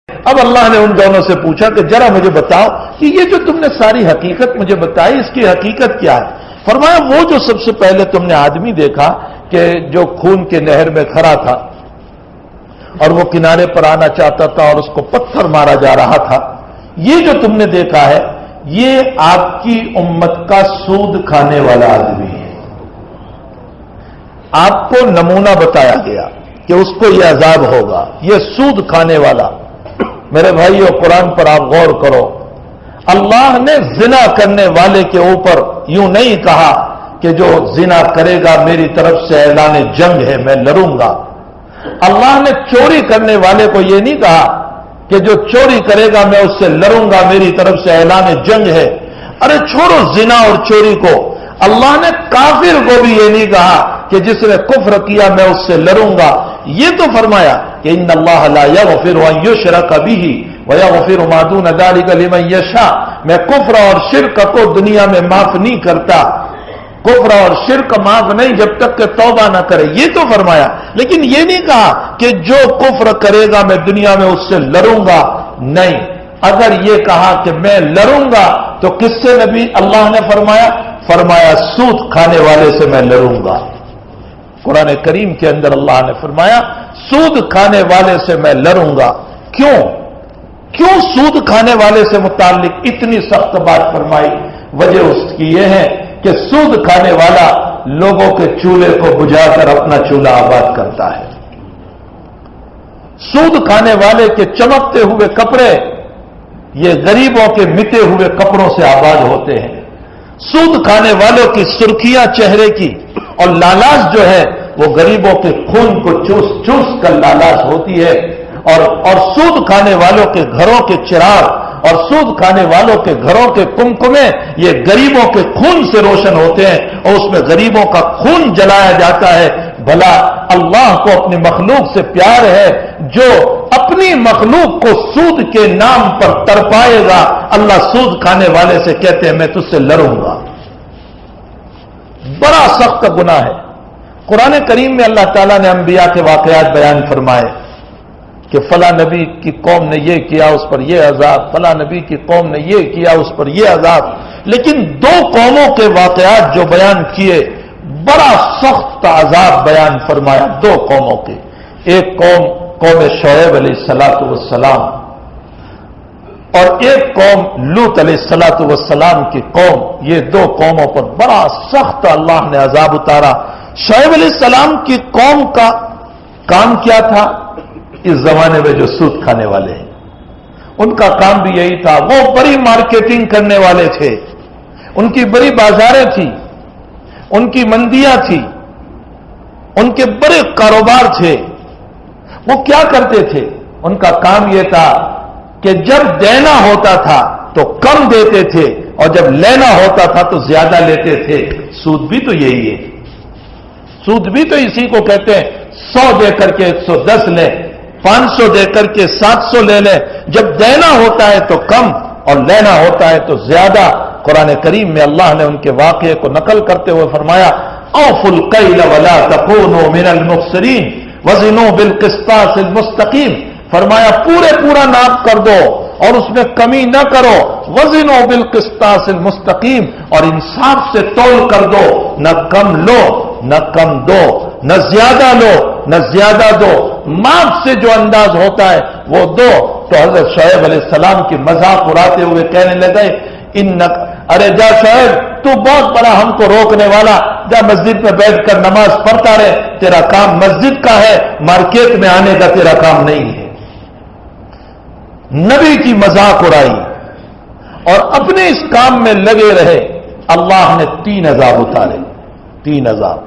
اب اللہ نے ان دونوں سے پوچھا کہ ذرا مجھے بتاؤ کہ یہ جو تم نے ساری حقیقت مجھے بتائی اس کی حقیقت کیا ہے؟ فرمایا وہ جو سب سے پہلے تم نے آدمی دیکھا کہ جو خون کے نہر میں کھڑا تھا اور وہ کنارے پر آنا چاہتا تھا اور اس کو پتھر مارا جا رہا تھا، یہ جو تم نے دیکھا ہے یہ آپ کی امت کا سود کھانے والا آدمی ہے۔ آپ کو نمونہ بتایا گیا کہ اس کو یہ عذاب ہوگا، یہ سود کھانے والا۔ میرے بھائیو قرآن پر آپ غور کرو، اللہ نے زنا کرنے والے کے اوپر یوں نہیں کہا کہ جو زنا کرے گا میری طرف سے اعلان جنگ ہے، میں لڑوں گا۔ اللہ نے چوری کرنے والے کو یہ نہیں کہا کہ جو چوری کرے گا میں اس سے لڑوں گا، میری طرف سے اعلان جنگ ہے۔ ارے چھوڑو زنا اور چوری کو، اللہ نے کافر کو بھی یہ نہیں کہا کہ جس نے کفر کیا میں اس سے لڑوں گا، یہ تو فرمایا کہ ان اللہ لا یغفر ان یشرک بہ ویغفر ما دون ذلک لمن یشاء، میں کفر اور شرک کو دنیا میں معاف نہیں کرتا، کفر اور شرک معاف نہیں جب تک کہ توبہ نہ کرے، یہ تو فرمایا۔ لیکن یہ نہیں کہا کہ جو کفر کرے گا میں دنیا میں اس سے لڑوں گا، نہیں۔ اگر یہ کہا کہ میں لڑوں گا تو کس سے نبی اللہ نے فرمایا سود کھانے والے سے میں لڑوں گا۔ قرآن کریم کے اندر اللہ نے فرمایا سود کھانے والے سے میں لڑوں گا۔ کیوں سود کھانے والے سے متعلق اتنی سخت بات فرمائی؟ وجہ اس کی یہ ہے کہ سود کھانے والا لوگوں کے چولہے کو بجھا کر اپنا چولہا آباد کرتا ہے۔ سود کھانے والے کے چمکتے ہوئے کپڑے یہ غریبوں کے مٹے ہوئے کپڑوں سے آباد ہوتے ہیں۔ سود کھانے والوں کی سرخیاں چہرے کی اور لالاش جو ہے وہ غریبوں کے خون کو چوس چوس کر لالاش ہوتی ہے، اور سود کھانے والوں کے گھروں کے چراغ اور سود کھانے والوں کے گھروں کے کمکمے یہ غریبوں کے خون سے روشن ہوتے ہیں اور اس میں غریبوں کا خون جلایا جاتا ہے۔ بھلا اللہ کو اپنی مخلوق سے پیار ہے؟ جو اپنی مخلوق کو سود کے نام پر تڑپائے گا، اللہ سود کھانے والے سے کہتے ہیں میں تجھ سے لڑوں گا۔ بڑا سخت گناہ ہے۔ قرآن کریم میں اللہ تعالیٰ نے انبیاء کے واقعات بیان فرمائے کہ فلاں نبی کی قوم نے یہ کیا اس پر یہ عذاب، فلاں نبی کی قوم نے یہ کیا اس پر یہ عذاب، لیکن دو قوموں کے واقعات جو بیان کیے بڑا سخت عذاب بیان فرمایا دو قوموں کے۔ ایک قوم شعیب علیہ الصلوۃ والسلام اور ایک قوم لوط علیہ الصلوۃ والسلام کی قوم، یہ دو قوموں پر بڑا سخت اللہ نے عذاب اتارا۔ شعیب علیہ السلام کی قوم کا کام کیا تھا؟ اس زمانے میں جو سود کھانے والے ہیں ان کا کام بھی یہی تھا، وہ بڑی مارکیٹنگ کرنے والے تھے، ان کی بڑی بازاریں تھیں، ان کی منڈیاں تھیں، ان کے بڑے کاروبار تھے۔ وہ کیا کرتے تھے؟ ان کا کام یہ تھا کہ جب دینا ہوتا تھا تو کم دیتے تھے اور جب لینا ہوتا تھا تو زیادہ لیتے تھے۔ سود بھی تو یہی ہے، سود بھی تو اسی کو کہتے ہیں 100 دے کر کے 110 لیں، 500 دے کر کے 700 لے لیں، جب دینا ہوتا ہے تو کم اور لینا ہوتا ہے تو زیادہ۔ قرآن کریم میں اللہ نے ان کے واقعے کو نقل کرتے ہوئے فرمایا اوفوا الکیل ولا تکونوا من المخسرین وزنوا بالقسطاس المستقیم، فرمایا پورا ناپ کر دو اور اس میں کمی نہ کرو، وزنوا بالقسطاس المستقیم، اور انصاف سے تول کر دو، نہ کم لو نہ کم دو، نہ زیادہ لو نہ زیادہ دو، ماپ سے جو انداز ہوتا ہے وہ دو۔ تو حضرت شعیب علیہ السلام کی مذاق اڑاتے ہوئے کہنے لگے ارے جا شعیب تو بہت بڑا ہم کو روکنے والا، جا مسجد میں بیٹھ کر نماز پڑھتا رہے، تیرا کام مسجد کا ہے، مارکیٹ میں آنے کا تیرا کام نہیں ہے۔ نبی کی مذاق اڑائی اور اپنے اس کام میں لگے رہے۔ اللہ نے 3 عذاب اتارے، 3 عذاب۔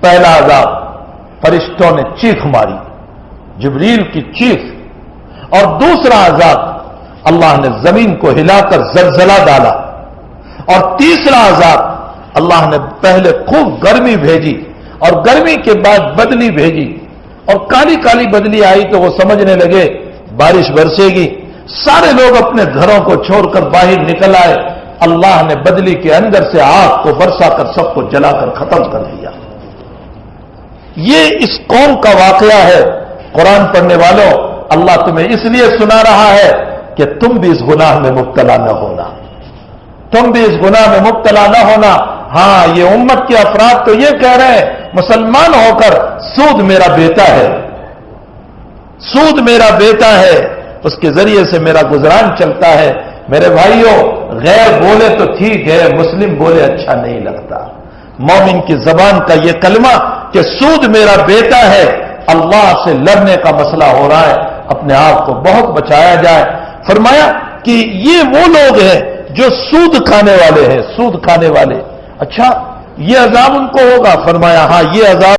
پہلا عذاب فرشتوں نے چیخ ماری، جبریل کی چیخ، اور دوسرا عذاب اللہ نے زمین کو ہلا کر زلزلہ ڈالا، اور تیسرا عذاب اللہ نے پہلے خوب گرمی بھیجی اور گرمی کے بعد بدلی بھیجی، اور کالی کالی بدلی آئی تو وہ سمجھنے لگے بارش برسے گی، سارے لوگ اپنے گھروں کو چھوڑ کر باہر نکل آئے، اللہ نے بدلی کے اندر سے آگ کو برسا کر سب کو جلا کر ختم کر دیا۔ یہ اس قوم کا واقعہ ہے۔ قرآن پڑھنے والوں اللہ تمہیں اس لیے سنا رہا ہے کہ تم بھی اس گناہ میں مبتلا نہ ہونا، تم بھی اس گناہ میں مبتلا نہ ہونا۔ ہاں، یہ امت کے افراد تو یہ کہہ رہے ہیں مسلمان ہو کر سود میرا بیٹا ہے، سود میرا بیٹا ہے، اس کے ذریعے سے میرا گزران چلتا ہے۔ میرے بھائیوں، غیر بولے تو ٹھیک ہے، مسلم بولے اچھا نہیں لگتا۔ مومن کی زبان کا یہ کلمہ کہ سود میرا بیٹا ہے، اللہ سے لڑنے کا مسئلہ ہو رہا ہے، اپنے آپ کو بہت بچایا جائے۔ فرمایا کہ یہ وہ لوگ ہیں جو سود کھانے والے ہیں، سود کھانے والے۔ اچھا، یہ عذاب ان کو ہوگا؟ فرمایا ہاں، یہ عذاب